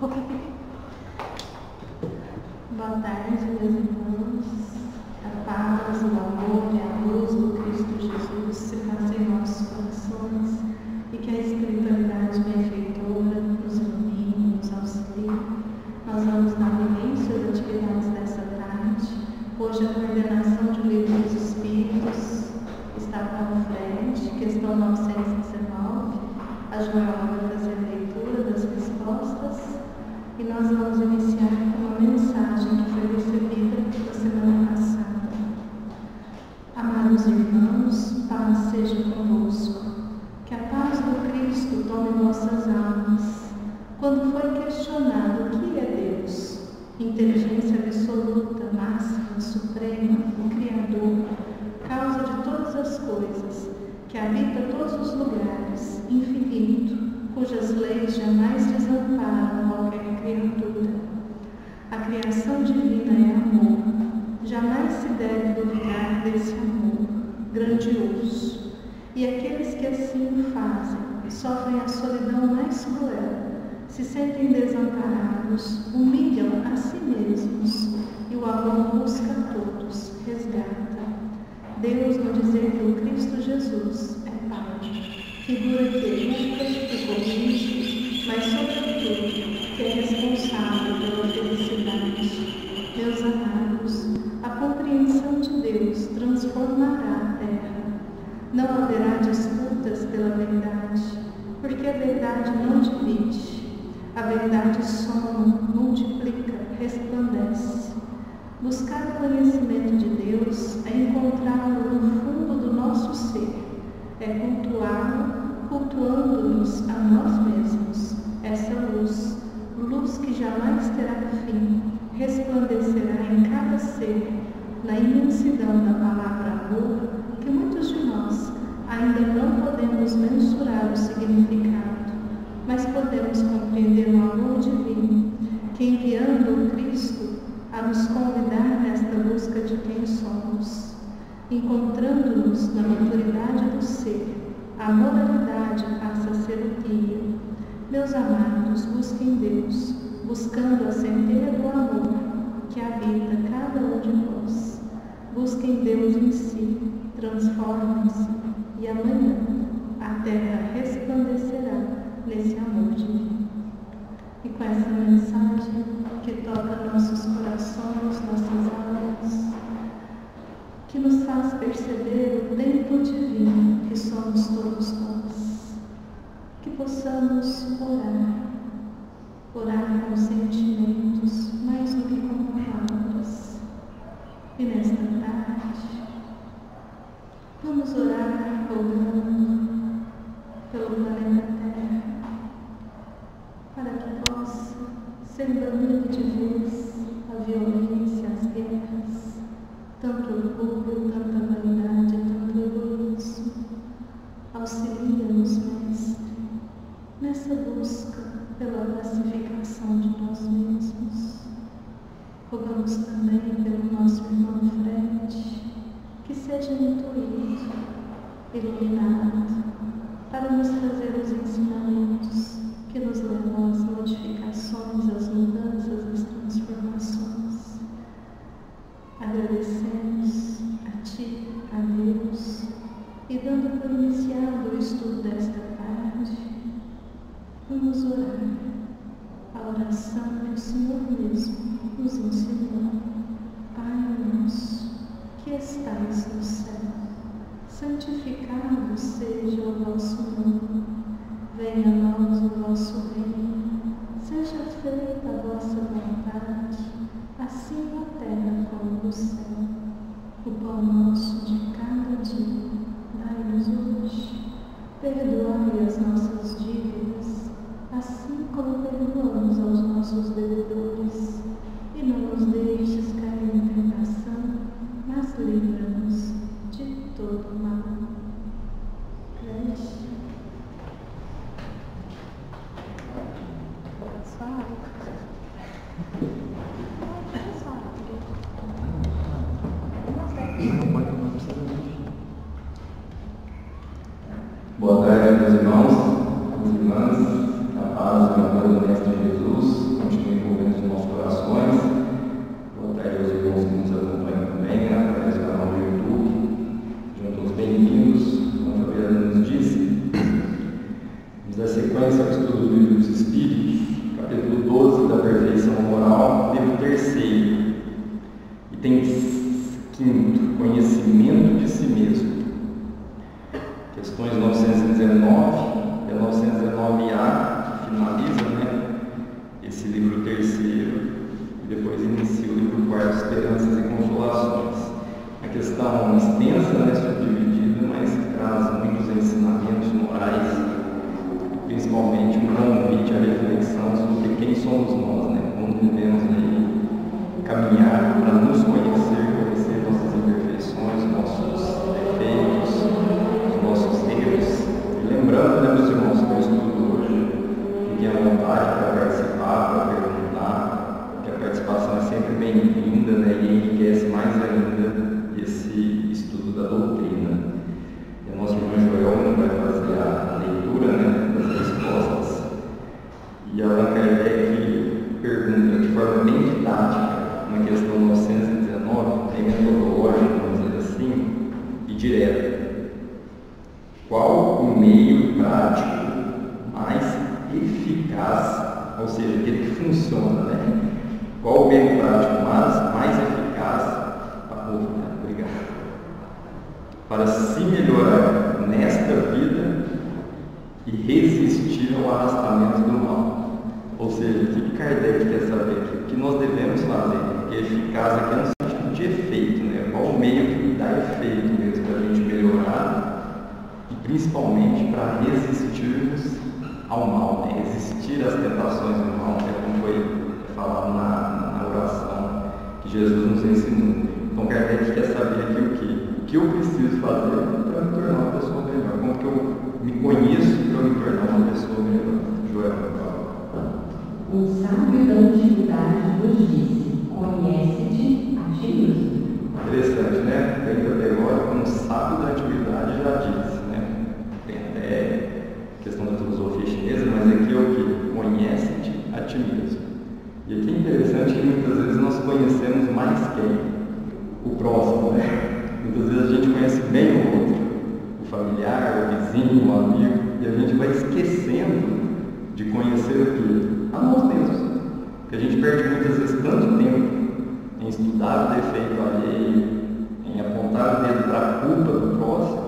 Boa tarde, meus irmãos. A paz, o amor e a luz do Cristo Jesus se façam em nossos corações e que a espiritualidade benfeitora nos ilumine, nos auxilie. Nós vamos dar início às atividades dessa tarde. Hoje a coordenação de livro dos Espíritos está com o Fred, questão 919. A Joelma vai fazer a leitura das respostas e nós vamos iniciar com uma mensagem que foi recebida na semana passada. Amados irmãos, paz seja convosco. Que a paz do Cristo tome vossas almas. Quando foi questionado o que é Deus, inteligência absoluta, máxima, suprema, o Criador, causa de todas as coisas, que habita todos os lugares, infinito, cujas leis jamais desamparam qualquer criatura. A criação divina é amor. Jamais se deve duvidar desse amor grandioso. E aqueles que assim fazem sofrem a solidão mais cruel, se sentem desamparados, humilham a si mesmos e o amor busca a todos, resgata. Deus, no dizer que o Cristo Jesus é Pai, figura que educa e corrige, mas sobretudo que é responsável pela felicidade. Meus amados, a compreensão de Deus transformará a terra. Não haverá disputas pela verdade, porque a verdade não divide. A verdade soma, multiplica, resplandece. Buscar o conhecimento de Deus é encontrá-lo no fundo do nosso ser, é cultuá-lo, cultuando-nos a nós mesmos. Essa luz, luz que jamais terá fim, resplandecerá em cada ser, na imensidão da palavra amor, que muitos de nós ainda não podemos mensurar o significado, mas podemos compreender o amor divino, que enviando o Cristo a nos convidar nesta busca de quem somos, encontrando-nos na maturidade do ser, a moralidade passa a ser o guia. Meus amados, busquem Deus, buscando a centelha do amor que habita cada um de vós. Busquem Deus em si, transformem-se, e amanhã a terra resplandecerá nesse amor divino. E com essa mensagem que toca nossos corações, nossas almas, que nos faz perceber o templo divino que somos todos nós, que possamos orar com sentimentos mais do que com palavras. E nesta tarde, vamos orar rogando pelo planeta Terra, para que possa ser banido de vez a violência, as guerras, tanto orgulho, tanta vaidade, tanto egoísmo. Auxilia-nos, Mestre, nessa busca pela pacificação de nós mesmos. Rogamos também pelo nosso irmão Fred, que seja intuído, iluminado, para nos trazer os ensinamentos que nos levam às modificações, às mudanças, às transformações. Agradecemos a Ti, a Deus, e dando por iniciado o estudo desta tarde, vamos orar a oração que o Senhor mesmo nos ensinou. Pai nosso, que estais no céu, santificado seja o vosso nome. Venha a nós o vosso reino, seja feita a vossa vontade, assim na terra como no céu. O pão nosso de cada dia, dai-nos hoje. Perdoai as nossas dívidas, assim como perdoamos aos nossos devedores. E não nos deixes cair em tentação, mas livra-nos de todo mal. Crente. Boa tarde, meus irmãos, irmãs, a paz e o amor do Mestre Jesus. sequência ao estudo do Livro dos Espíritos, capítulo 12 da Perfeição Moral, livro 3º. Item 5º, conhecimento de si mesmo. Questões 919 e 919A, que finaliza, esse livro 3º, e depois inicia o livro 4, Esperanças e Consolações. A questão extensa, subdividida, mas que traz muitos ensinamentos morais, principalmente um convite à reflexão sobre quem somos nós, como devemos caminhar para nos conhecer nossas imperfeições, nossos defeitos, os nossos erros. E lembrando, meus irmãos, que eu estudo hoje, fiquem à vontade para participar, para perguntar, que a participação é sempre bem-vinda, e enriquece mais ainda esse estudo da doutrina. E a nossa irmã Joelma vai fazer a leitura das respostas. E Allan Kardec pergunta de forma bem didática, na questão 919, bem metodológica, vamos dizer assim, e direta. Qual o meio prático mais eficaz, ou seja, aquele que funciona, Qual o meio prático mais eficaz para se melhorar nesta vida e resistir ao arrastamento do mal? Ou seja, o que Kardec quer saber aqui? O que nós devemos fazer? Porque eficaz aqui é no sentido de efeito, Qual o meio que dá efeito mesmo para a gente melhorar e principalmente para resistirmos ao mal, resistir às tentações do mal, como foi falado na oração que Jesus nos ensinou. Então Kardec quer saber aqui o quê? O que eu preciso fazer para me tornar uma pessoa melhor? Como que eu me conheço para me tornar uma pessoa melhor? Joel, fala. O sábio da antiguidade nos disse: conhece-te a ti mesmo. Interessante, Bem categórico, como o sábio da antiguidade já disse, Tem até a questão da filosofia chinesa, mas aqui é o que? Conhece-te a ti mesmo. E aqui é interessante que muitas vezes nós conhecemos mais quem? O próximo, Muitas vezes a gente conhece bem o outro, o familiar, o vizinho, o amigo, e a gente vai esquecendo de conhecer o quê? A nós mesmos. Porque a gente perde muitas vezes tanto tempo em estudar o defeito alheio, em apontar o dedo para a culpa do próximo,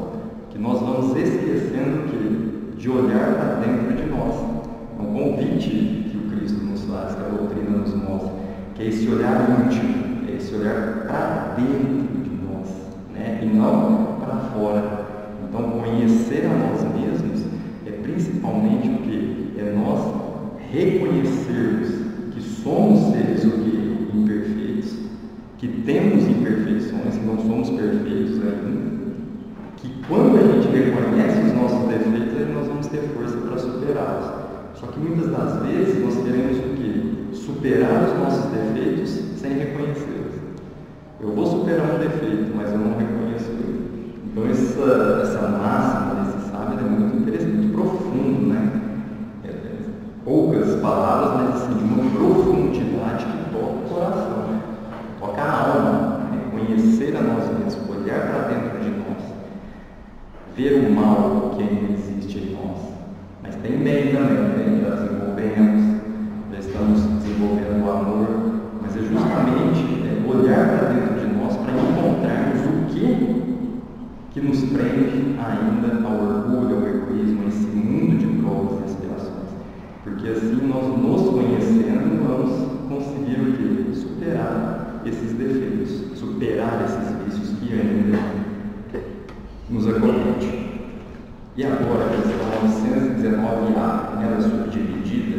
que nós vamos esquecendo de olhar para dentro de nós. É um convite que o Cristo nos faz, que a doutrina nos mostra, que é esse olhar íntimo, é esse olhar para dentro de nós, e não para fora. Então, conhecer a nós mesmos é principalmente o que? É nós reconhecermos que somos seres imperfeitos, que temos imperfeições, que não somos perfeitos ainda, que quando a gente reconhece os nossos defeitos, nós vamos ter força para superá-los. Só que muitas das vezes nós queremos o quê? Superar os nossos defeitos sem reconhecê-los. Eu vou superar um defeito, mas eu não reconheço ele. Então essa máxima desse sábio é muito interessante, muito profundo, poucas palavras, mas assim, de uma profundidade que toca o coração, toca a alma, conhecer a nós mesmos, olhar para dentro de nós, ver o mal que ainda existe em nós, mas tem bem também, já desenvolvemos, já estamos desenvolvendo o amor, mas é justamente olhar para dentro de nós para encontrarmos o que nos prende ainda ao orgulho, ao egoísmo, a esse mundo de provas e expiações. Porque assim nós nos conhecendo vamos conseguir o quê? Superar esses defeitos, superar esses vícios que ainda nos acometem. E agora, a questão 919A, ela é subdividida,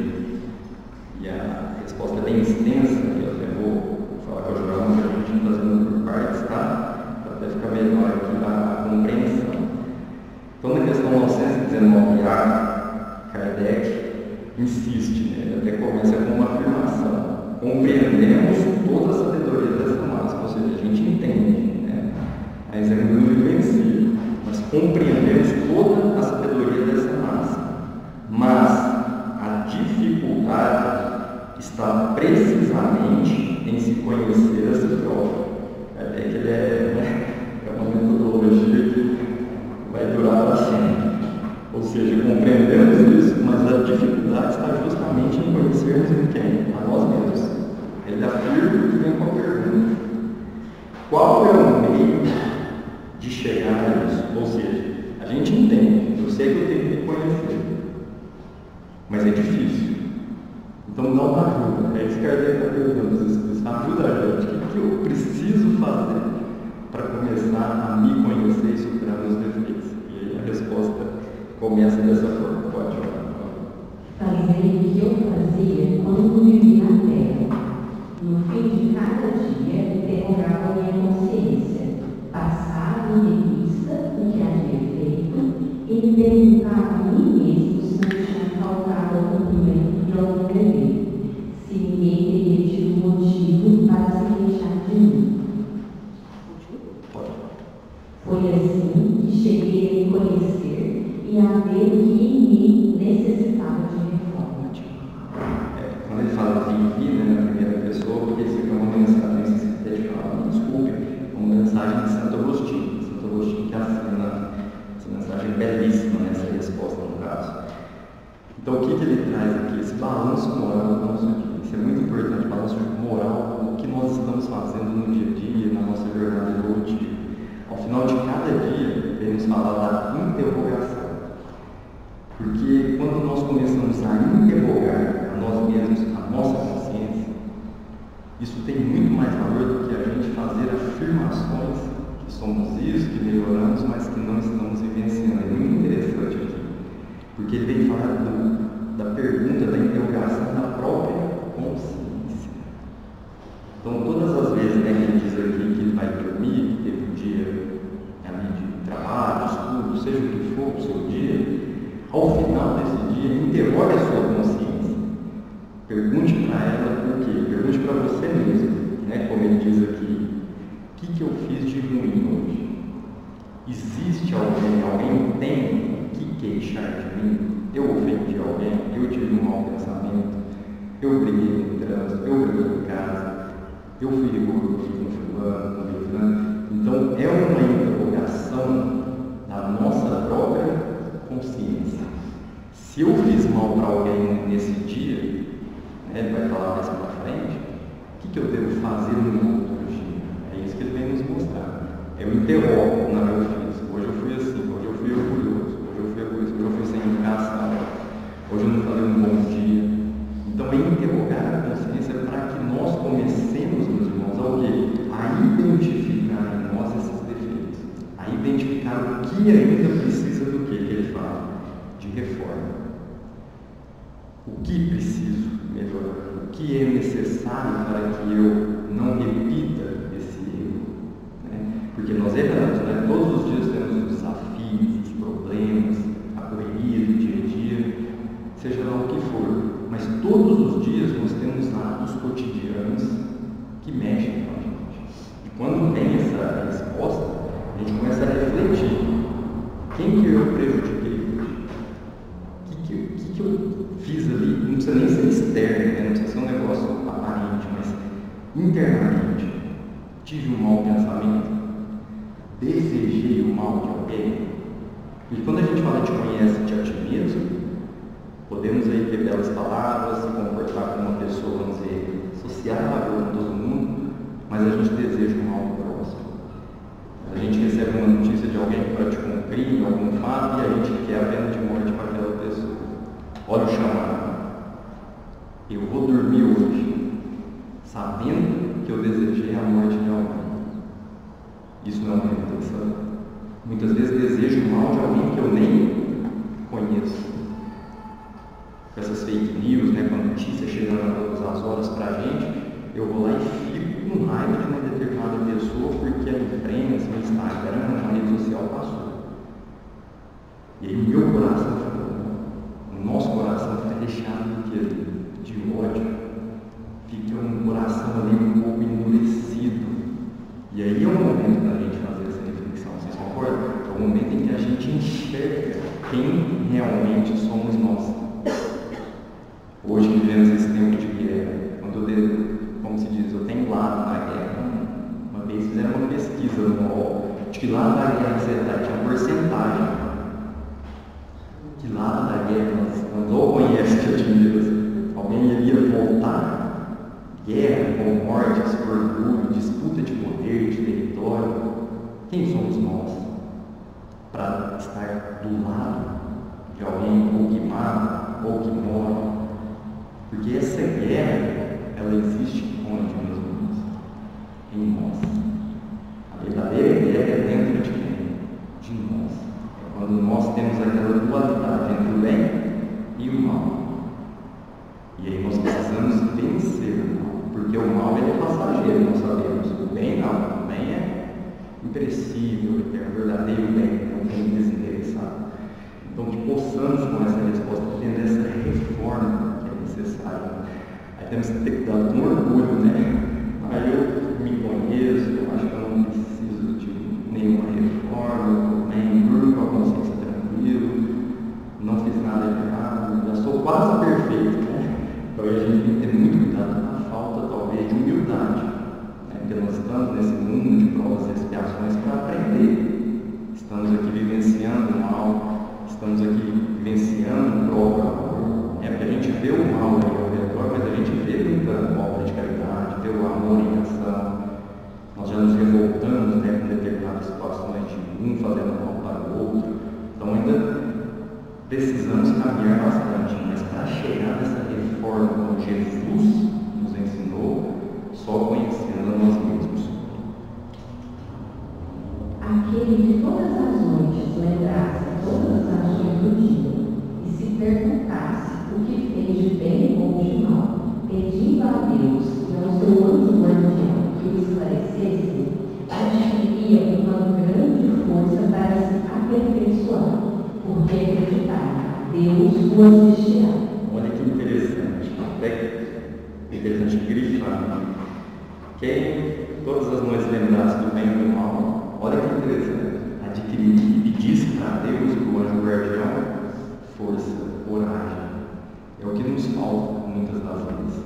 e a resposta é bem extensa, e eu até vou falar com a Joelma para a gente ir fazendo por partes, para até ficar melhor aqui a compreensão. Então, na questão 919A, Kardec insiste, ele até começa com uma afirmação: compreendemos toda a sabedoria dessa máxima, ou seja, a gente entende, mas é muito invencível, mas compreendemos toda a sabedoria dessa máxima, mas a dificuldade está precisamente em se conhecer a si próprio. Até que ele é uma metodologia que vai durar para sempre. Ou seja, compreendemos isso, mas qual é o meio de chegar a isso? Ou seja, a gente entende, eu sei que eu tenho que me conhecer, mas é difícil. Então não ajuda. É isso que a Kardec está perguntando. Ajuda a gente. O que eu preciso fazer para começar a me conhecer e superar meus defeitos? E aí a resposta começa dessa forma. Pode falar. Fazer o que eu fazia quando vivi na Terra. No fim de cada dia, interrogava minha consciência, passava em revista o que havia feito e me perguntava a mim mesmo se não tinha faltado ao cumprimento de algum dever, se ninguém teria tido motivo para se queixar de mim. Foi assim que cheguei a me conhecer e a ver o que em mim necessitava de reforma. Quando ele fala vivi, na primeira pessoa, porque isso aqui é uma mensagem, se você de falar, desculpe, uma mensagem de Santo Agostinho. Santo Agostinho que assina essa mensagem belíssima nessa resposta, no caso. Então, o que ele traz aqui? Esse balanço moral do nosso dia. Isso é muito importante, balanço moral, o que nós estamos fazendo no dia a dia, na nossa jornada evolutiva. Ao final de cada dia, devemos falar da interrogação. Porque quando nós começamos a interrogar a nós mesmos, a nossa consciência, isso tem muito mais valor do que a gente fazer afirmações que somos isso, que melhoramos, mas que não estamos vivenciando. É muito interessante aqui, porque ele vem falar da pergunta, da interrogação da própria consciência. Então, todas as vezes que ele diz aqui que ele vai dormir, que teve um dia de trabalho, estudo, seja o que for o seu dia, ao final desse dia, interrogue a sua consciência. Pergunte para ela por quê. Pergunte para você mesmo, como ele diz aqui, o que eu fiz de ruim hoje? Existe alguém tem que queixar de mim? Eu ofendi alguém? Eu tive um mau pensamento? Eu briguei no trânsito? Eu briguei em casa? Eu fui rigoroso com fulano, com Beltrano? Então, é uma interrogação da nossa própria consciência. Se eu fiz mal para alguém nesse dia, ele vai falar mais para frente, o que eu devo fazer no outro dia? É isso que ele vem nos mostrar. Eu interrogo na minha vida. Hoje eu fui assim, hoje eu fui orgulhoso, hoje eu fui egoísta, hoje eu fui sem educação, hoje eu não falei um bom dia. Então é interrogar a consciência para que nós comecemos, meus irmãos, a identificar em nós esses defeitos, a identificar o que ainda precisa do que ele fala, de reforma. O que preciso melhorar? O que é necessário para que eu não repita esse erro? Porque nós erramos, todos os dias temos os desafios, os problemas, a correria do dia a dia, seja lá o que for. Mas todos os dias nós temos atos cotidianos que mexem com a gente. E quando vem essa resposta, a gente começa a refletir. Quem que eu prejudiquei hoje? O que eu fiz ali? Não precisa nem ser externo, não precisa ser um negócio aparente, mas internamente. Tive um mau pensamento? Desejei o mal de alguém? E quando a gente fala de conhece-te a ti mesmo, podemos aí ter belas palavras, se comportar como uma pessoa, vamos dizer, sociável com todo mundo, mas a gente deseja o mal do próximo. A gente recebe uma notícia de alguém que praticou um crime, algum fato, e a gente quer a pena de morte para aquela pessoa. Olha o chamado. Eu vou dormir hoje, sabendo que eu desejei a morte de alguém. Isso não é uma reflexão. Muitas vezes desejo o mal de alguém que eu nem conheço. Com essas fake news, com a notícia chegando a todas as horas para a gente, eu vou lá e fico com raiva de uma determinada pessoa porque a imprensa, o Instagram, a rede social passou. E aí meu coração fica, o nosso coração fica recheado de ódio, fica um coração ali um pouco endurecido. E aí é o momento da gente fazer essa reflexão, vocês concordam? É o momento em que a gente enxerga quem realmente somos nós. Hoje vivemos esse tempo de guerra, como se diz, eu tenho lado na guerra. Uma vez fizeram uma pesquisa no UOL de que lado da guerra você está, tinha uma porcentagem. De lado da guerra, nós ou conhece que eu te mesmo, alguém iria voltar guerra, com mortes, orgulho, disputa de poder, de território. Quem somos nós para estar do lado de alguém ou que mata ou que morre? Porque essa guerra, ela existe onde, meus irmãos? Em nós. A verdadeira guerra é dentro de quem? De nós. É quando nós temos aquela dualidade entre o bem e o mal. E aí nós precisamos vencer o mal, porque o mal é passageiro, nós sabemos. O bem não, o bem é imperecível, é o verdadeiro bem, é o bem desinteressado. Então que possamos com essa resposta entender essa reforma que é necessária. Aí temos que ter cuidado com orgulho, né? Mas eu me conheço, eu acho que eu não preciso de nenhuma reforma, eu bem, durmo com a consciência tranquila, não fiz nada de errado, já sou quase perfeito, né? Então a gente tem que ter muito cuidado com a falta, talvez, de humildade, né? Porque nós estamos nesse mundo de provas e expiações para aprender. Estamos aqui vivenciando o mal, estamos aqui vivenciando o próprio amor. É porque a gente vê o mal aí ao redor, mas a gente vê muita obra de caridade, vê o amor em ação. Nós já nos revoltamos, né, com determinadas situações de um fazendo mal para o outro. Então ainda precisamos caminhar bastante, mas para chegar nessa reforma como Jesus nos ensinou, só conhecendo a nós mesmos. Aquele que todas as noites lembrasse todas as ações do dia e se perguntasse o que fez de bem ou de mal, pedindo a Deus e ao seu anjo guardião que o esclarecesse, adquiriria uma grande força para se aperfeiçoar, porque acreditar, Deus o assistirá. Olha que interessante, interessante grifar. Quem todas as noites lembrasse do bem e do mal, olha que interessante, adquirir e pedisse para Deus, o anjo guardião, força, coragem. É o que nos falta muitas das vezes.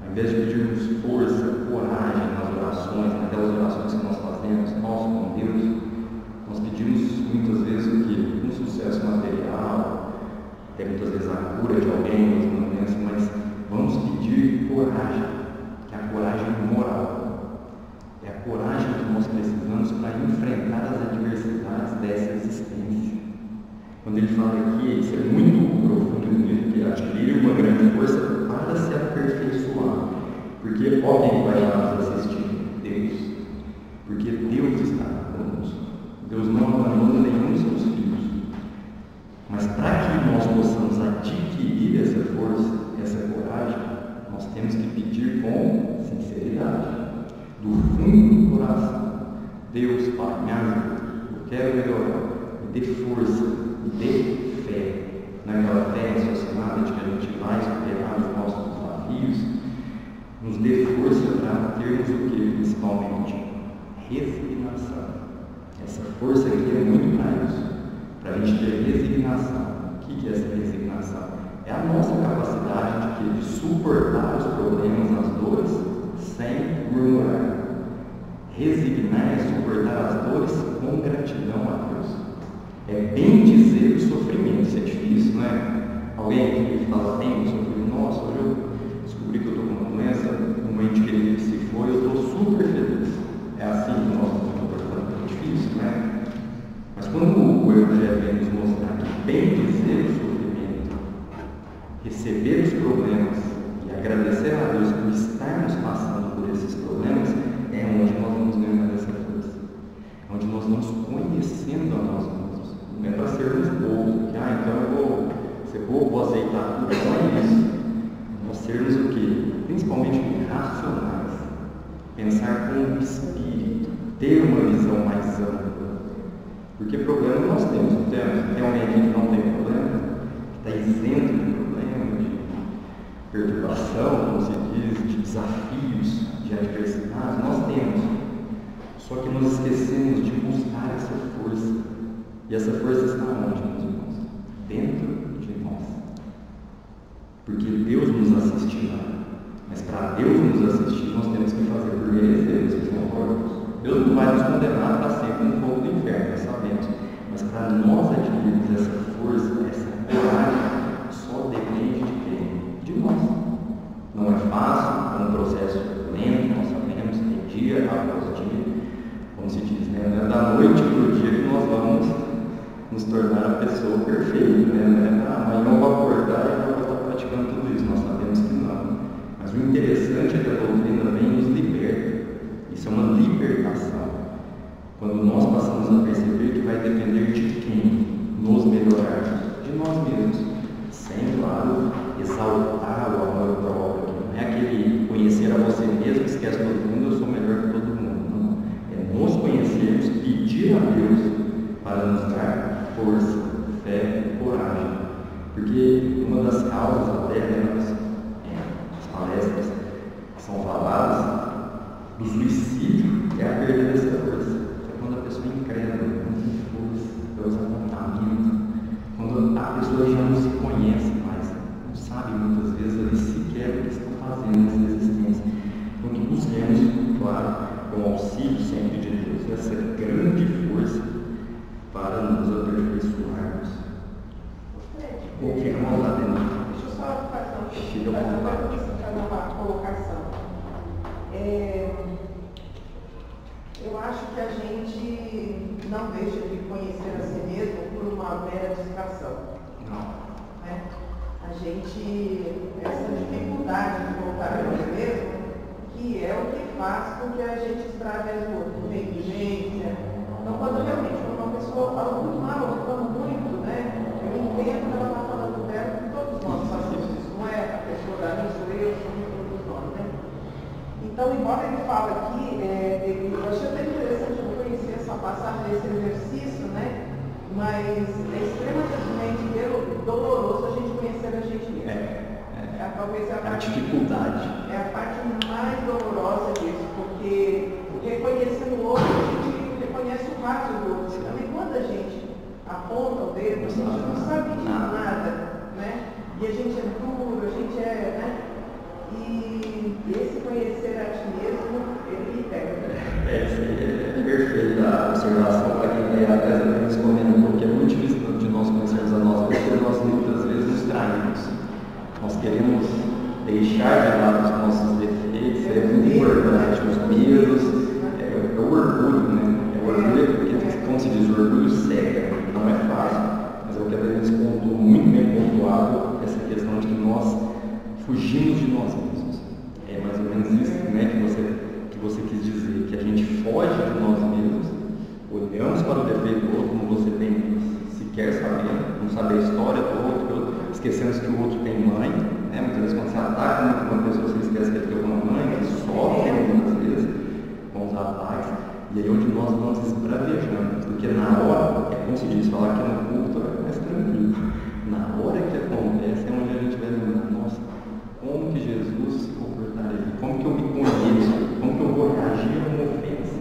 Ao invés de pedirmos força, coragem nas orações, naquelas orações que nós fazemos, nós com Deus, nós pedimos muitas vezes o quê? Um sucesso material, até muitas vezes a cura de alguém, uma doença, mas vamos pedir coragem, que é a coragem moral. É a coragem que nós precisamos para enfrentar as adversidades dessa existência. Quando ele fala aqui, isso é muito profundo, que adquirir uma grande força para se aperfeiçoar. Porque alguém vai lá nos assistir? Deus. Porque Deus está conosco. Deus não abandona nenhum dos seus filhos. Mas para que nós possamos adquirir essa força, essa coragem, nós temos que pedir com sinceridade, do fundo do coração. Deus, Pai, me ajuda, eu quero melhorar, me dê força, me dê fé. Naquela fé raciocinada de que a gente vai superar os nossos desafios, nos dê força para termos o que, principalmente? Resignação. Essa força aqui é muito para isso, para a gente ter resignação. O que é essa resignação? É a nossa capacidade de suportar os problemas, as dores, sem murmurar. Resignar é suportar as dores com gratidão a Deus. É bem dizer o sofrimento, isso é difícil, não é? Alguém que fala bem do sofrimento, nossa, hoje eu descobri que eu estou com uma doença, um ente querido que se foi, eu estou super feliz. É assim que nós nos comportamos, é difícil, não é? Mas quando o Evangelho vem nos mostrar que bem dizer o sofrimento, receber os problemas e agradecer a Deus por estarmos passando por esses problemas, é onde nós vamos ganhar essa força. É onde nós vamos conhecendo a nós mesmos. Não é para sermos bobos, porque, então eu vou ser bobo, vou aceitar tudo, não é isso. Nós sermos o quê? Principalmente racionais. Pensar com o espírito, ter uma visão mais ampla. Porque problema nós temos, não temos? Tem alguém aqui que não tem problema? Que está isento de problema, de perturbação, como se diz, de desafios, de adversidades? Nós temos. Só que nós esquecemos de buscar essa força. E essa força está onde, meus irmãos? Dentro de nós. Porque Deus nos assistirá. Mas para Deus nos assistir, nós temos que fazer por merecer, vocês concordam? Deus não vai nos condenar para sempre no fogo do inferno, nós sabemos. Mas para nós adquirirmos essa força, essa coragem, só depende de quem? De nós. Não é fácil, é um processo se diz, né? Não é da noite para o dia que nós vamos nos tornar a pessoa perfeita, né? Não é, amanhã eu vou acordar e eu vou estar praticando tudo isso. Nós sabemos que não. Mas o interessante é que a doutrina vem nos liberta. Isso é uma libertação. Quando nós passamos a perceber que vai depender de quem nos melhorarmos, de nós mesmos, sem, claro, exaltar o amor próprio. Não é aquele conhecer a você mesmo, esquece todo mundo, eu sou melhor que todo mundo. Não. É nos conhecermos, pedir a Deus para nos dar força, fé e coragem. Porque uma das causas até nas palestras que são faladas do suicídio é a perda dessa força. É quando a pessoa é incrédula, não tem força, Deus a contamina. Quando a pessoa já não se conhece mais, não sabe muitas vezes ali sequer o que está fazendo nessa existência. Então que busquemos, claro, com o auxílio sempre de Deus, essa grande força para nos aperfeiçoarmos. O que é mal lá dentro? Deixa eu só fazer uma colocação. Eu acho que a gente não deixa de conhecer a si mesmo por uma mera distração. Não. Né? A gente, essa dificuldade de voltar a nós mesmos, que é o que faz com que a gente estrague as outras, negligência. Então, quando realmente uma pessoa fala muito mal, reclama muito, né? Eu entendo que ela está falando dela, que todos nós fazemos isso, não é a pessoa da mim, sou eu, todos nós, né? Então, embora ele fale aqui, eu achei até interessante eu conhecer essa passagem desse exercício, né? Mas é extremamente doloroso a gente conhecer a gente mesmo. Talvez a dificuldade. É a parte mais dolorosa disso, porque reconhecendo o outro, a gente reconhece o rato do outro. Também quando a gente aponta o dedo, a gente não sabe de nada, né? E a gente é duro, a gente é, né? E esse conhecer a ti mesmo, ele pega. É perfeita a observação para quem é até nos comentou, porque é muito difícil de nós conhecermos a nós, porque nós muitas vezes nos traímos. Nós queremos deixar de lado os nossos defeitos, é muito importante, os medos, é o orgulho, né? É o orgulho, porque, como se diz, o orgulho cega, não é fácil, mas é o que a Denise contou, muito bem pontuado, essa questão de que nós fugimos de nós mesmos. É mais ou menos isso, né, que você quis dizer, que a gente foge de nós mesmos, olhamos para o defeito do outro, como você bem sequer saber, não saber a história do outro, esquecemos que o outro tem mãe, né? Muitas vezes quando você ataca muito uma pessoa, você esquece que ele tem uma mãe, que sofre muitas vezes com os ataques, e aí onde nós vamos esbravejando, porque na hora, é como se diz, falar que no culto é mais tranquilo, na hora que acontece é onde a gente vai lembrar, nossa, como que Jesus se comportaria, como que eu me conheço, como que eu vou reagir a uma ofensa.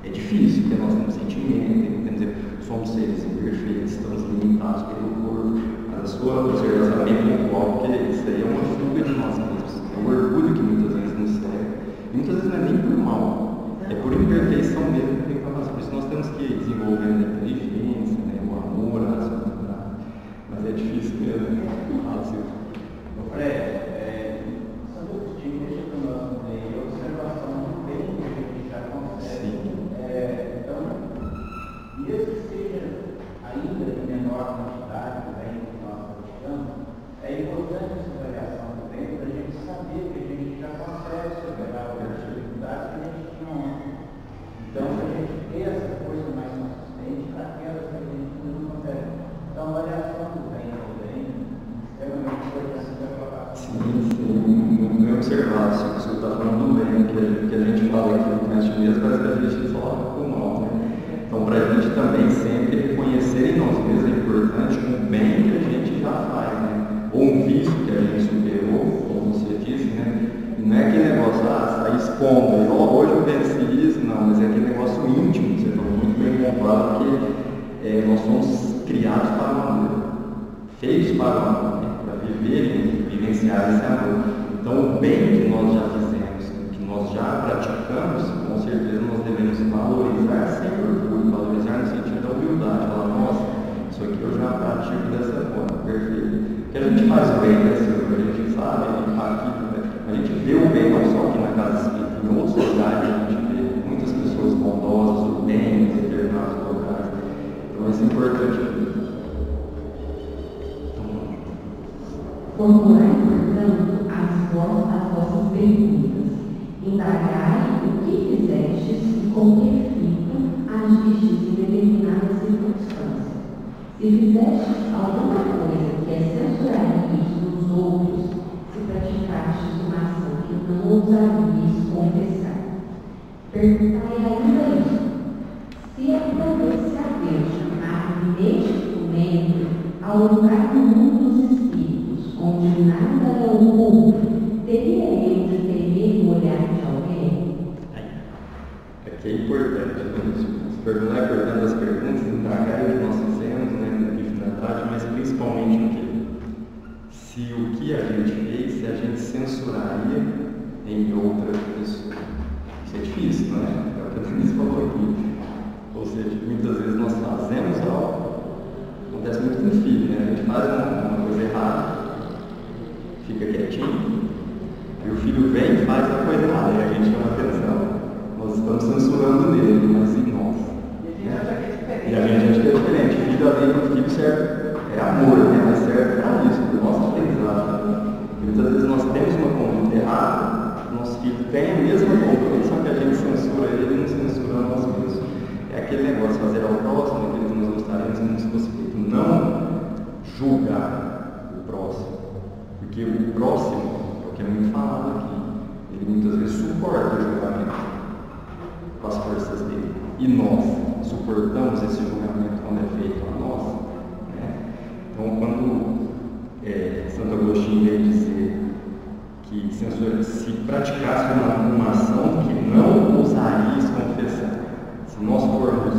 É difícil, porque nós temos sentimento, temos dizer, somos seres imperfeitos, estamos limitados pelo corpo, mas a sua observação é bem pontual, porque isso aí é uma fuga de nós mesmos, é o orgulho que muitas vezes nos cega, e muitas vezes não é nem por mal, é por imperfeição mesmo que tem que passar. Por isso nós temos que desenvolver a inteligência, né, o amor, a racionalidade, mas é difícil mesmo. São dois tipos que nós temos, observação do bem que a gente já consegue. Então, mesmo que seja ainda em menor quantidade do bem que nós praticamos, é importante essa avaliação do bem para a gente saber que a gente já consegue superar as dificuldades que a gente tinha ontem. Então, a gente ter essa força mais consistente para aquelas que a gente ainda não consegue. Então, a avaliação do bem também é extremamente importante para falar. Sim, bem observado, se o senhor está falando do bem, que a gente fala aqui no Mestre mesmo, parece que a gente só com o mal, né? Então, para a gente também sempre reconhecer em nós mesmos é importante o bem que a gente já faz, né? Ou um vício que a gente superou, como você disse, né? Não é aquele negócio, sair expondo, hoje eu venci isso, não, mas é aquele negócio íntimo, você falou muito bem pontuado, porque nós somos criados para o amor, feitos para o amor, né? Para viver e vivenciar esse amor. Então, o bem que nós já fizemos, que nós já praticamos, com certeza nós devemos valorizar sem orgulho, valorizar no sentido da humildade, falar, nossa, isso aqui eu já pratico dessa forma, perfeito. Porque a gente faz o bem, né, Senhor? A gente sabe, a gente vê o bem não só aqui na Casa Espírita, em outros lugares a gente vê muitas pessoas bondosas, o perguntas. Indagai o que fizestes e com que efeito agistes em determinadas circunstâncias. Se fizestes alguma coisa que é censuráveis nos outros, se praticastes uma ação que não ousaríeis confessar. Perguntai ainda isso. Se aprendesse a Deus chamar neste momento ao lugar do mundo dos espíritos, onde nada é oculto, teria eu de temer o olhar de alguém? Aqui é importante, não é importante as perguntas, indagar o que nós fizemos, né, na finalidade, mas principalmente o que? Se o que a gente fez, se a gente censuraria em outra pessoa. Isso é difícil, não é? É o que a Denise falou aqui. Ou seja, muitas vezes nós fazemos algo, acontece muito com o filho, né? A gente faz uma coisa errada, fica quietinho, e o filho vem e faz a coisa errada, e a gente chama atenção. Nós estamos censurando nele, mas em nós. E a gente acha que é diferente. O filho além do filho serve, é amor, né? Mas serve para isso, para o nosso aprendizado. E muitas vezes nós temos uma conduta errada, nosso filho tem a mesma conduta, só que a gente censura ele e não censura nós mesmos. É aquele negócio, fazer ao próximo aquilo que nós gostaríamos que nos fosse feito. Não julgar o próximo. Porque o próximo, é o que é muito falado aqui, ele muitas vezes suporta o julgamento com as forças dele. E nós suportamos esse julgamento quando é feito a nós. Né? Então, quando Santo Agostinho veio dizer que se praticasse uma ação que não ousarias confessar, se nós formos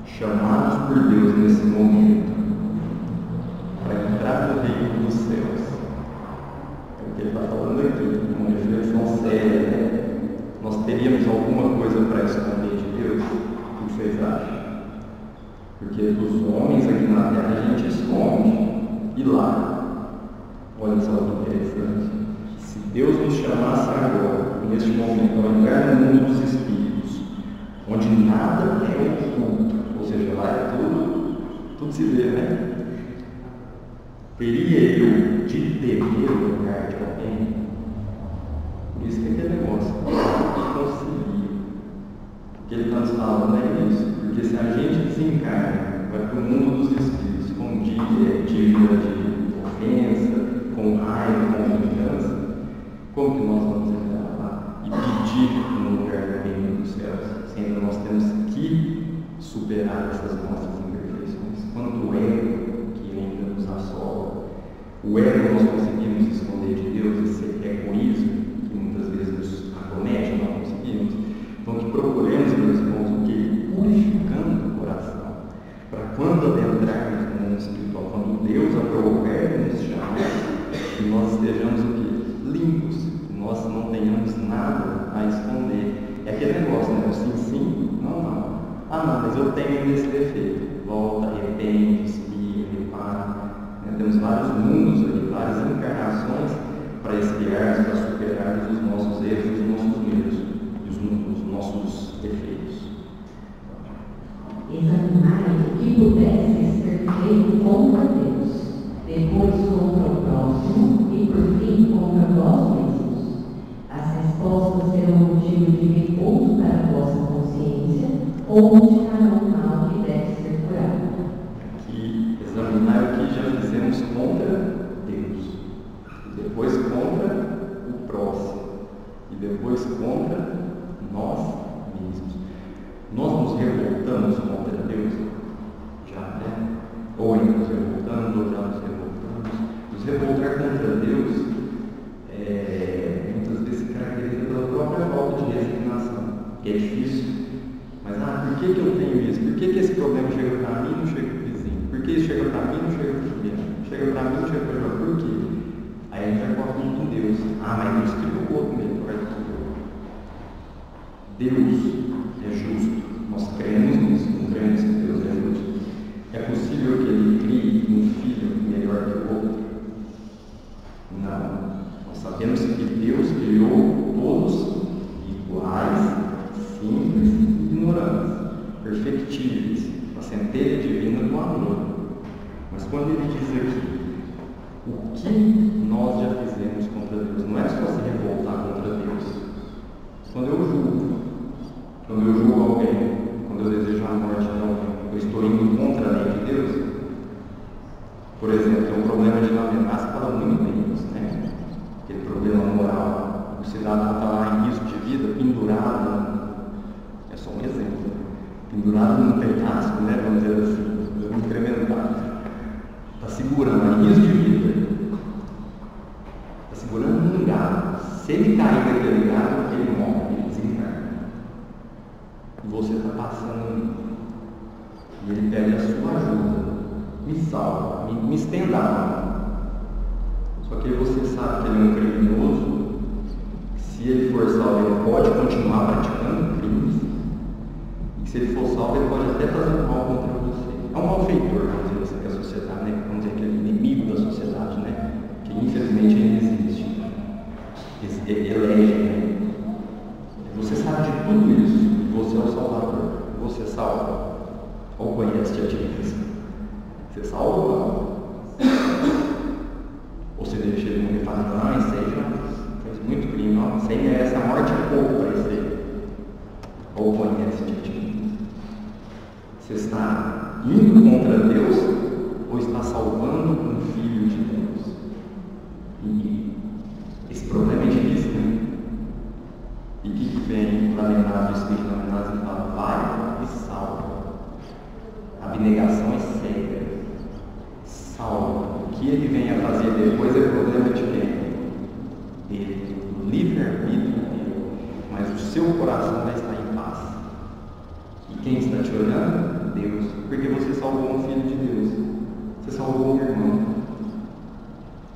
chamados por Deus nesse momento para entrar no reino dos céus, é o que ele está falando aqui, uma reflexão séria, né? Nós teríamos alguma coisa para esconder de Deus? O que vocês acham? Porque dos homens aqui na terra a gente esconde. E lá, olha só que interessante. Se Deus nos chamasse agora, neste momento, ao entrar no mundo dos espíritos, onde nada é oculto, ou seja, lá é tudo se vê, né? Teria eu de temer o lugar de alguém? Por isso que é aquele negócio, concilia. O que ele está nos falando é isso, porque se a gente desencarna, vai para o mundo dos espíritos, com dívida de ofensa, com raiva, com vingança, como que nós vamos entrar lá e pedir no lugar do reino dos céus, se ainda nós temos que superar essas nossas imperfeições? Quanto ego que ainda nos assola, o ego nós conseguimos esconder de Deus, esse egoísmo que muitas vezes nos acomete, não conseguimos. Então, que procuremos, meus irmãos, o que? Purificando o coração, para quando adentrarmos no mundo espiritual, quando Deus aprouver nos chamar, que nós estejamos o quê? Limpos, que nós não tenhamos nada a esconder. É aquele negócio, né? Sim, não. Ah, não, mas eu tenho esse defeito. Volta, arrepende, espia, repara. Né? Temos vários mundos ali, várias encarnações para espiarmos, para superarmos os nossos erros, os nossos medos e os nossos defeitos. Examinai o que pudesses ter feito contra Deus, depois contra o próximo e por fim contra vós mesmos. As respostas serão motivo de repouso para a vossa consciência ou indicarão o mal que deve ser curado. Aqui, examinar o que já fizemos contra Deus, depois contra o próximo e depois contra nós mesmos. Nós nos revoltamos contra Deus? Já, né? Ou ainda nos revoltamos, ou já nos revoltamos. Nos revoltar contra Deus muitas vezes se caracteriza pela própria falta de resignação, que é difícil. Mas, por que eu tenho isso? Por que esse problema chega para mim e não chega para o vizinho? Por que isso chega para mim e não chega para o filho? Chega para mim e não chega para o Por quê? Aí a gente vai falar com Deus. Mas Deus criou o outro melhor do que eu. Deus é justo. Nós cremos nisso, não cremos que Deus é justo. É possível que Ele crie um filho melhor que o outro? Não. Nós sabemos que Deus criou todos iguais, simples e ignorantes, perfectíveis, a centelha divina do amor. Mas quando Ele diz aqui, o que nós já fizemos contra Deus, não é só se revoltar contra pendurado num penhasco, né? Vamos dizer assim, incrementado. Está segurando a risco de vida. Está segurando um gado. Se ele cair daquele gado, ele morre, ele desencarna. E você está passando e ele pede a sua ajuda. Me salva, me estenda a mão. Só que você sabe que ele é um criminoso. Se ele for salvo, ele pode continuar praticando crimes. E se ele for salvo, ele pode até fazer mal contra você. É um malfeitor, vamos dizer assim, que a sociedade, né? Vamos dizer que é inimigo da sociedade, né? Que infelizmente ainda existe. Elege, né? Você sabe de tudo isso. Você é o Salvador. Você salva. Ou conhece a ti mesmo. Você salva ou não? Ou você deixa ele morrer e fala, não, isso aí já fez muito crime, não, isso aí merece a morte é pouco para esse aí. Ou conhece a ti mesmo. Você está indo contra Deus ou está salvando um filho de Deus? E esse problema é difícil, né? E que vem lamentável, o Espírito lamentável e fala, vai e salva. A abnegação é cega. Salva. O que ele vem a fazer depois é problema de quem? Dele. O livre-arbítrio dele. Mas o seu coração vai estar em paz. E quem está te olhando? Deus. Porque você salvou um filho de Deus. Você salvou um irmão.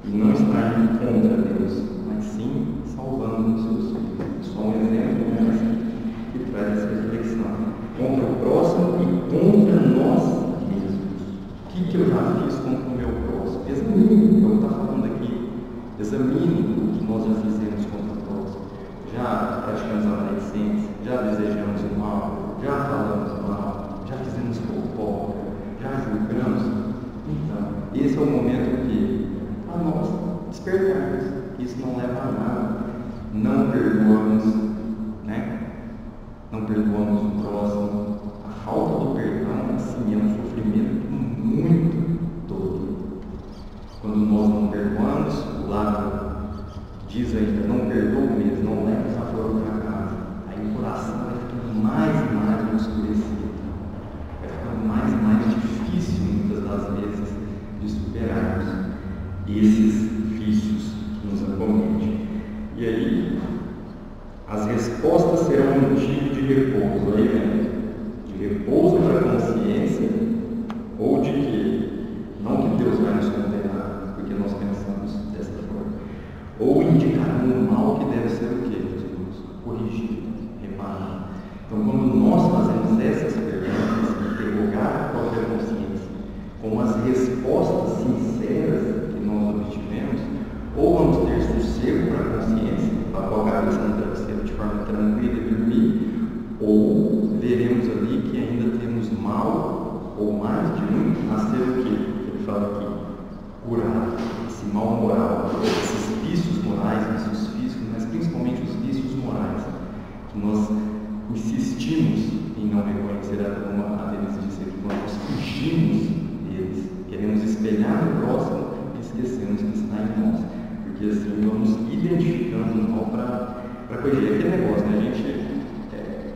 E não está indo contra Deus, mas sim salvando os seus filhos. Só um exemplo, né, que traz essa reflexão. Contra o próximo e contra nós mesmos. O que eu já fiz contra o meu próximo? Examine, como está falando aqui. Examine o que nós já fizemos contra o próximo. Já praticamos a maledicência, já desejamos o mal, já falamos mal, já fizemos fofoca, já julgamos. Então, esse é o momento que a nós despertarmos. Isso não leva a nada. Não perdoamos, né? Não perdoamos o próximo. A falta do perdão, assim, é um sofrimento muito todo. Quando nós não perdoamos, o lado diz ainda, não perdoa mesmo, não leva essa flor para casa. Aí o coração vai ficando mais e mais escurecido. Vai ficando mais e mais difícil, muitas das vezes, de superarmos esses vícios que nos acometem. E aí, as respostas serão um motivo de repouso, aí vem, de repouso para a consciência, ou de que, não que Deus vai nos condenar, porque nós pensamos dessa forma, ou indicarão um mal que deve ser o quê, meus irmãos? Corrigido, reparado. Então, quando nós fazemos essas perguntas, interrogar a própria consciência, com as respostas sinceras que nós obtivemos, ou vamos ter sossego para a consciência, para colocar a cabeça no travesseiro de forma tranquila e dormir, ou veremos ali que ainda temos mal, ou mais de um, a ser o que ele fala aqui? Curar esse mal moral, esses vícios morais, vícios físicos, mas principalmente os vícios morais, que nós insistimos em não reconhecer, como a Denise disse aqui, nós fugimos deles, queremos espelhar no próximo e esquecemos que está em nós. Porque assim vamos identificando o mal para corrigir aquele negócio, né? A gente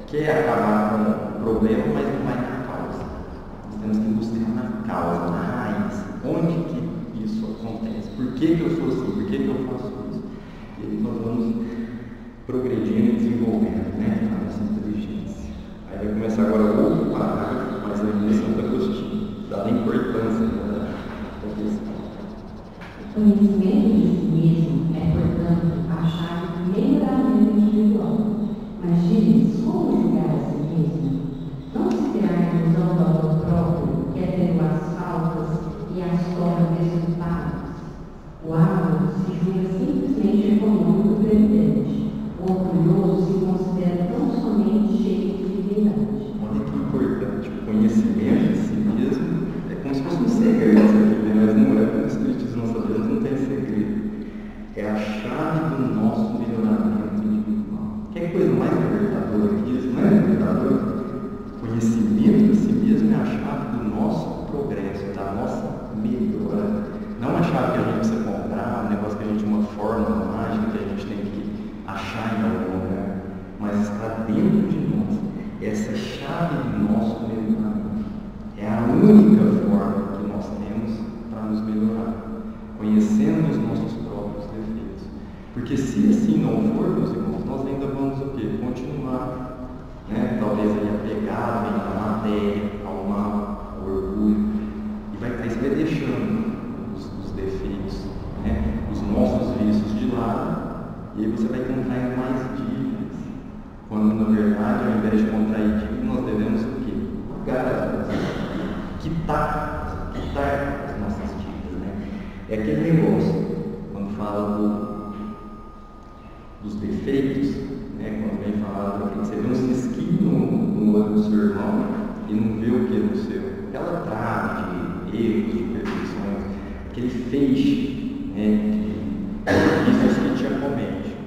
quer acabar com o problema, mas não vai na causa. Nós temos que buscar na causa, na raiz. Onde que isso acontece? Por que eu sou assim? Por que eu faço isso? E aí nós vamos progredindo e desenvolvendo, né, a nossa inteligência. Aí vai começar agora outro parágrafo, mas ainda em Santo Agostinho, dada a importância da questão. O conhecimento de si mesmo é, portanto, a chave do melhoramento individual. Mas diz, como julgar a si mesmo? Não se terá ilusão do amor próprio, que é ter as faltas e as torna resultados. O hábito se julga simplesmente econômico e previdente. O orgulhoso se considera tão somente cheio de divindade. Olha que importante, o conhecimento de si mesmo é como se fosse um segredo, mas não é como o Espiritismo nós sabemos, não tem segredo. É a chave do nosso melhoramento individual. Que coisa mais libertadora que isso, não é libertador? Conhecimento de si mesmo é a chave do nosso progresso, da nossa melhora. Não a chave que a gente precisa comprar, um negócio que a gente, uma fórmula mágica que a gente tem que achar em algum lugar, mas está dentro de nós. Essa chave do nosso única forma que nós temos para nos melhorar, conhecendo os nossos próprios defeitos. Porque se assim não for, meus irmãos, nós ainda vamos o quê? Continuar, né? Talvez aí apegado à matéria, ao mal, ao orgulho, e aí você vai deixando os defeitos, né? Os nossos vícios de lado, e aí você vai contraindo mais dívidas, quando na verdade, ao invés de contrair dívidas, nós devemos o quê? Pagar as nossas dívidas, quitar as nossas dívidas, né? É aquele negócio, quando fala dos defeitos, né? Quando vem falar do defeito, você vê um cisquinho no olho do seu irmão e não vê o que no seu. Aquela trave de erros, de imperfeições, aquele feixe, né? De vícios que te acomete.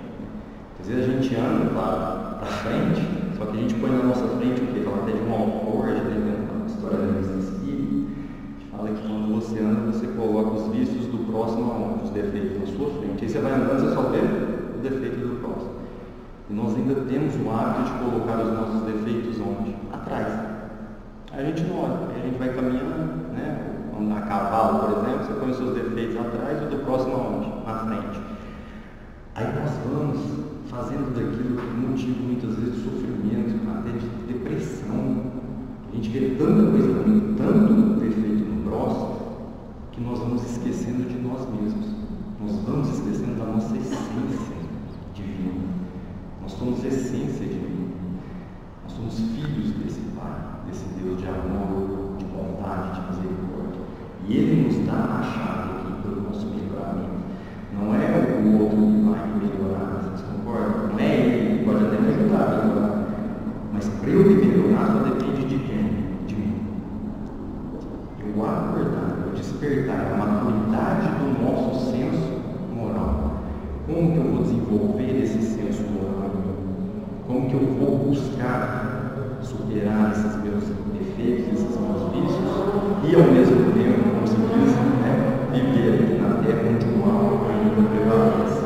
Às vezes a gente anda para frente, só que a gente põe na nossa frente o quê? Fala até de um autor, já tem uma história da revista Espírita, que fala que quando você anda, você coloca os vícios do próximo aonde? Os defeitos na sua frente. Aí você vai andando, você só vê o defeito do próximo. E nós ainda temos o hábito de colocar os nossos defeitos onde? Atrás. Aí a gente não olha, aí a gente vai caminhando, né? Andar a cavalo, por exemplo, você põe os seus defeitos atrás e o do próximo aonde? Na frente. Aí nós vamos fazendo daquilo motivo muitas vezes de sofrimento, até de depressão. A gente vê tanta coisa ruim, tanto defeito no próximo, que nós vamos esquecendo de nós mesmos. Nós vamos esquecendo da nossa essência divina. Nós somos essência divina. Nós somos filhos desse Pai, desse Deus de amor, de bondade, de misericórdia. E Ele nos dá a chave aqui para o nosso melhoramento. Não é o outro que vai melhorar, vocês concordam? Não é ele que pode até me ajudar a melhorar. Mas para eu me melhorar só depende de quem? De mim. Eu acordar, eu despertar a maturidade do nosso senso moral. Como que eu vou desenvolver esse senso moral? Como que eu vou buscar superar esses meus defeitos, esses meus vícios e ao mesmo tempo, como se diz, né, viver aqui na terra onde o mal ainda prevalece.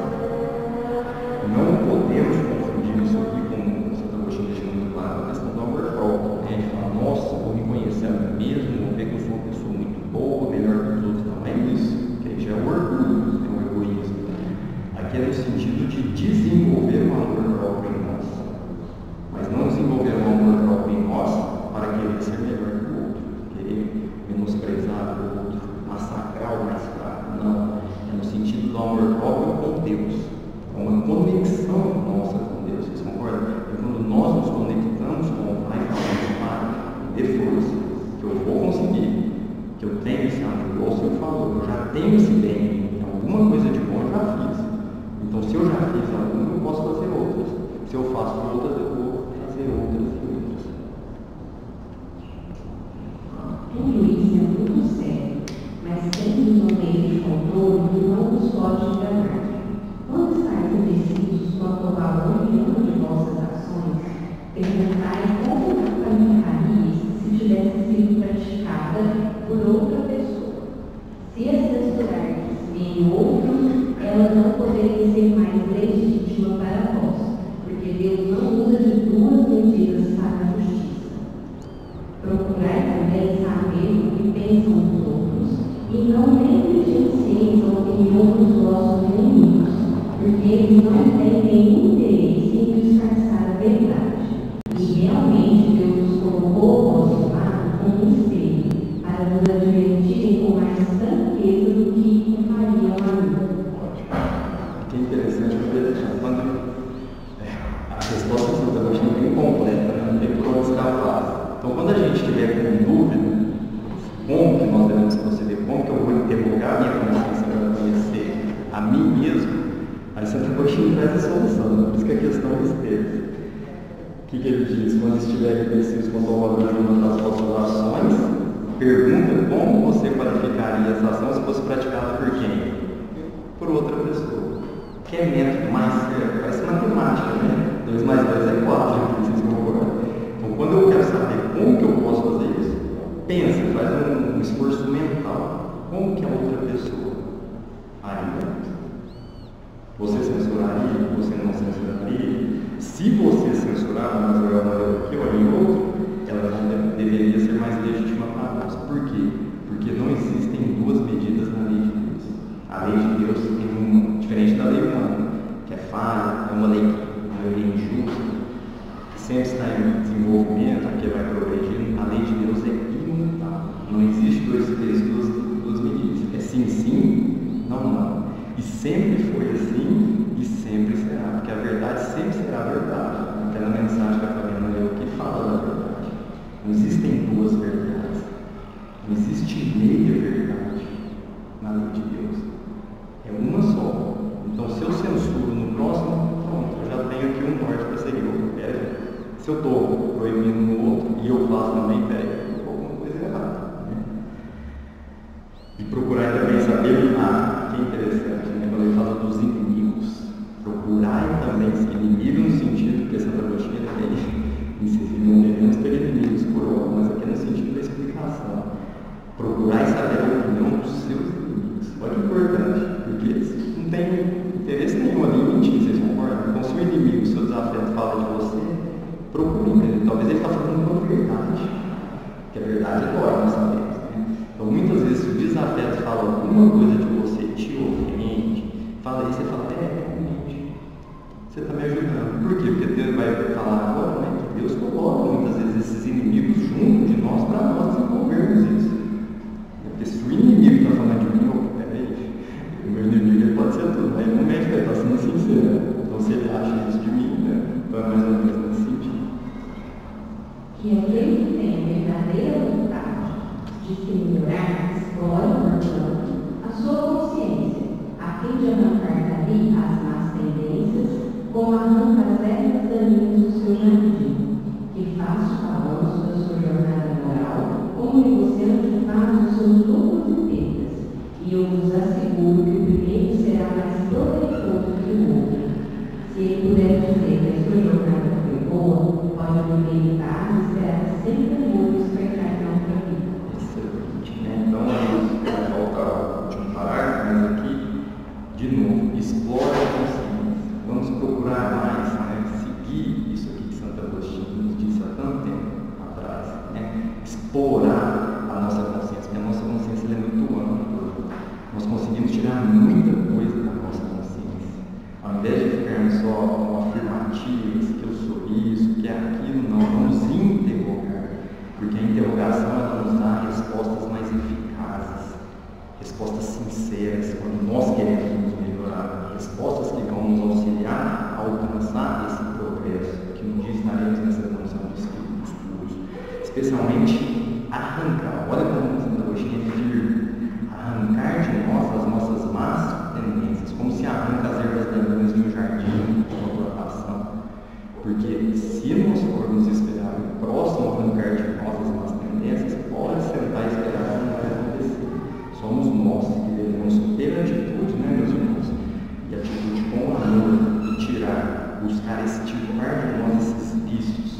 Não podemos confundir isso aqui com, você está deixando muito claro, a questão do amor próprio. A gente fala, nossa, vou me conhecer a mim mesmo, vou ver que eu sou uma pessoa muito boa, melhor que os outros. Não é isso, que aí já é o orgulho, é o egoísmo. Aqui é no sentido de desenvolver o amor próprio em nós. Mas não desenvolver o amor próprio em nós para querer ser melhor que o outro, querer menosprezar o outro, massacrar o mais fraco. Não. É no sentido do amor próprio com Deus. É uma conexão nossa com Deus. Vocês concordam? É quando nós nos conectamos com o Pai e falamos, Pai, dê força, que eu vou conseguir, que eu tenho esse amor, igual o Senhor falou, eu já tenho esse bem, alguma coisa de bom eu já fiz. Então, se eu já fiz alguma, eu posso fazer outras. Se eu faço outras, eu vou fazer outras e outras. Tudo isso é muito sério, mas temos um meio de controle que não nos pode enganar. Quando estáis indecisos quanto ao valor e número de vossas ações, perguntai como caminharia se tivesse sido praticada por outra pessoa. Se as censurardes em outros, elas não poderiam ser mais legítimas para vós, porque Deus não usa de duas medidas para a justiça. Procurai também saber o que pensam os outros e não negligencieis a opinião dos vossos inimigos, porque eles não têm nenhum interesse em disfarçar a verdade. E realmente Deus os colocou ao vosso lado como um espelho, para nos advertirem com mais franqueza do que fariam a mim. Que interessante, porque quando a resposta que eu achei bem completa, né? Não tem como escapar. Então, quando a gente estiver com dúvida, como que nós devemos proceder, como que eu vou interrogar a minha consciência para conhecer a mim mesmo, aí Santo Agostinho traz a solução, né? Por isso que a questão é esteve. O que ele diz? Quando estiver preciso quanto ao valor de uma das vossas ações, pergunta como você qualificaria essa ação se fosse praticada por quem? Por outra pessoa. Que é método mais certo? Parece matemática, né? 2 mais 2 é 4, vocês concordam? Então, quando eu quero saber como que eu posso fazer isso, pensa, faz um esforço mental. Como que a outra pessoa aria? Você censuraria? Você não censuraria? Se você censurar, vamos jogar uma aqui ou em outro, ela não deveria ser mais legítima para nós. Por quê? Porque não existem duas medidas na lei de Deus. A lei de Deus tem uma, diferente da lei humana, que é falha, é uma lei injusta, que sempre está em desenvolvimento, que vai progredindo. A lei de Deus é imutável. Não existe duas medidas. É sim, sim, não, não. E sempre foi assim e sempre será, porque a verdade sempre será a verdade. Aquela mensagem que a Fabiana leu que fala da verdade. Não existem duas verdades. Não existe meia verdade na lei de Deus. É uma só. Então, se eu censuro no próximo, pronto, eu já tenho aqui um norte para seguir. Se eu estou proibindo no outro e eu faço também, tem alguma coisa errada. Né? E procurar também saber, que interessante, né? Quando ele fala dos inimigos, procurar também ser inimigo no sentido que Santo Agostinho tem insistido, não devemos ter inimigos por hora, mas aqui no sentido da explicação. Procurar saber a opinião dos seus inimigos. Olha que importante, porque eles não têm interesse nenhum ali em mentir, vocês concordam? Então, se o inimigo, o seu desafeto fala de você, procure entender. Talvez ele está falando uma verdade, que a verdade dói, nós sabemos. Né? Então, muitas vezes, se o desafeto fala alguma coisa de você, te ofende, fala isso, você fala, realmente, você está me ajudando. Por quê? Porque Deus vai falar agora, né, que Deus coloca muitas vezes esses inimigos junto de nós para nós desenvolvermos isso. Porque se o inimigo está falando de mim, peraí, o meu inimigo ele pode ser tudo, mas no médico ele está sendo sincero. Então, se ele acha isso de mim, né, então é mais ou menos nesse sentido. Que aquele que tem verdadeira vontade de se melhorar, explore, portanto, a sua consciência, a fim de arrancar dali as más tendências, como arranca as ervas daninhas do seu jardim, que faz o balanço da sua jornada moral, como negociando que faz os seus lucros e perdas. E eu vos asseguro que o primeiro será mais proveitoso que o outro. Se ele puder dizer que a sua jornada foi boa, pode meditar e esperar sempre o outro despertar na outra vida. Excelente, né? Então, vai voltar ao último parágrafo, mas aqui, de novo, explora a consciência. Vamos procurar mais, né? Seguir isso aqui que Santo Agostinho nos disse há tanto tempo atrás, né? Explorar a nossa consciência, porque a nossa consciência é muito ampla. Nós conseguimos tirar muita coisa da nossa consciência. Ao invés de ficarmos só com afirmativas, que eu sou isso, que é aquilo, não, vamos interrogar, porque a interrogação ela nos dá respostas mais eficazes, respostas sinceras, quando nós queremos nos melhorar, respostas que vão nos auxiliar a alcançar esse progresso, que um dia estaremos nessa condição de estudos, especialmente arrancar, olha como Santo Agostinho é firme, arrancar de nós as nossas más tendências, como se arranca as ervas daninhas de um jardim, de uma plantação. Porque se nós formos esperar o próximo arrancar de nós as más tendências, pode sentar e esperar que não vai acontecer. Somos nós que devemos ter atitude, né, meus irmãos? E atitude com amor, e tirar, buscar extirpar de nós esses vícios,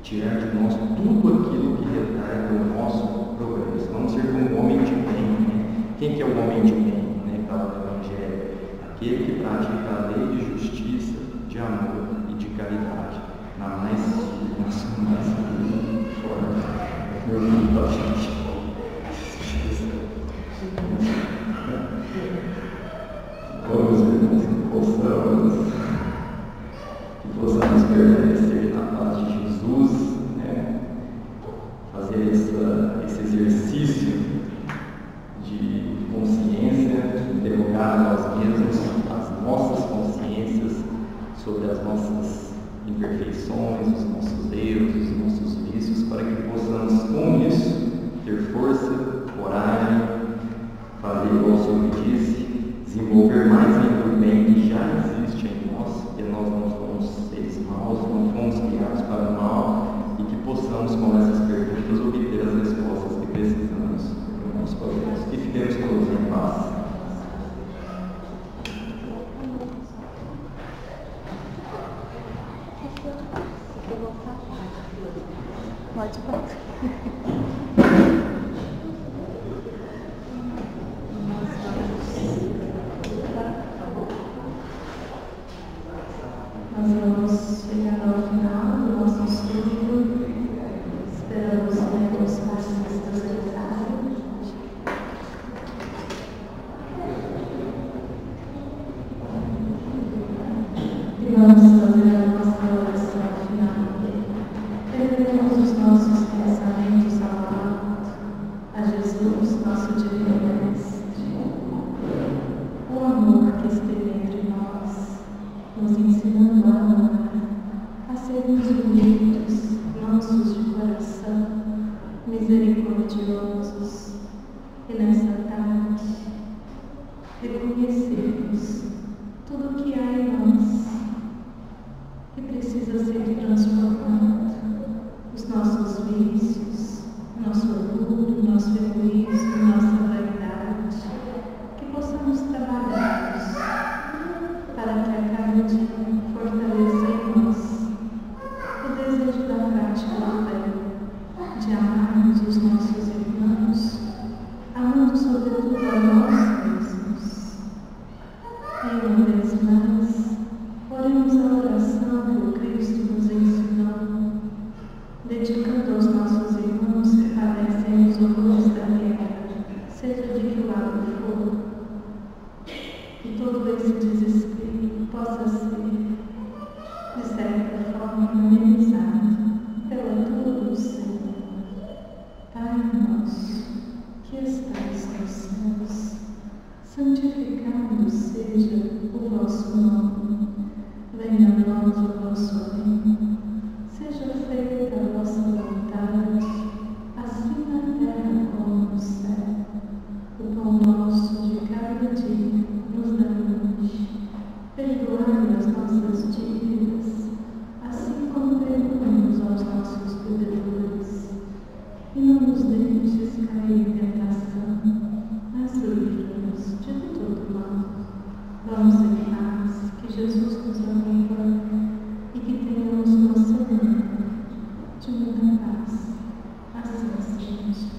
tirar de nós tudo aquilo que retarda o nosso progresso. Vamos ser como um homem de bem. Né? Quem que é o homem de bem? Né? Fala no Evangelho. Aquele que pratica a lei de justiça, de amor e de caridade. Na mais forte. Meu filho da gente. Vamos, irmãos, que possamos permanecer na paz de Jesus, né? Fazer esse exercício de consciência, interrogar a nós mesmos, as nossas consciências sobre as nossas imperfeições, os nossos erros, os nossos vícios, para que possamos, com isso, ter força, coragem, fazer igual o Senhor disse, desenvolver mais ainda o bem que já existe em nós, porque nós não somos seres maus, não fomos criados para o mal, e que possamos, com essas perguntas, obter as respostas que precisamos para o nosso progresso. Que fiquemos todos em paz. Pode voltar. Nós vamos chegando ao final do nosso estudo. Esperamos que tenhamos conseguido E vamos fazer a nossa oração final. Elevemos os nossos pensamentos ao alto, a Jesus, nosso divino Mestre. O amor que esteve entre nós, nos ensinando a amar, a sermos unidos, mansos de coração, misericordiosos, e nessa tarde reconhecermos tudo o que há em nós que precisa ser transformado, os nossos vícios, nosso orgulho, nosso egoísmo, nossa vaidade, que possamos trabalhá-los para que a cada dia fortaleça em nós o desejo da prática da fé, de amarmos os nossos irmãos, amando sobretudo a nós mesmos. E uma vez mais, oremos a oração que o Cristo nos ensinou, dedicando aos nossos irmãos que padecem os horrores da guerra, seja de que lado for, que todo esse desespero possa ser, de certa forma, amenizado pela tua luz, Senhor. Pai nosso, que estais nos céus, santificado seja o vosso nome. Venha a nós o vosso reino. Seja feita a vossa vontade, assim na terra como no céu. O pão nosso de cada dia nos dá hoje. Perdoai as nossas dívidas, assim como perdoamos aos nossos devedores. E não nos deixes cair em tentação, mas livra-nos de todo mal. Vamos em paz, que Jesus nos acompanhe e que tenhamos uma semana de muita paz. Assim seja.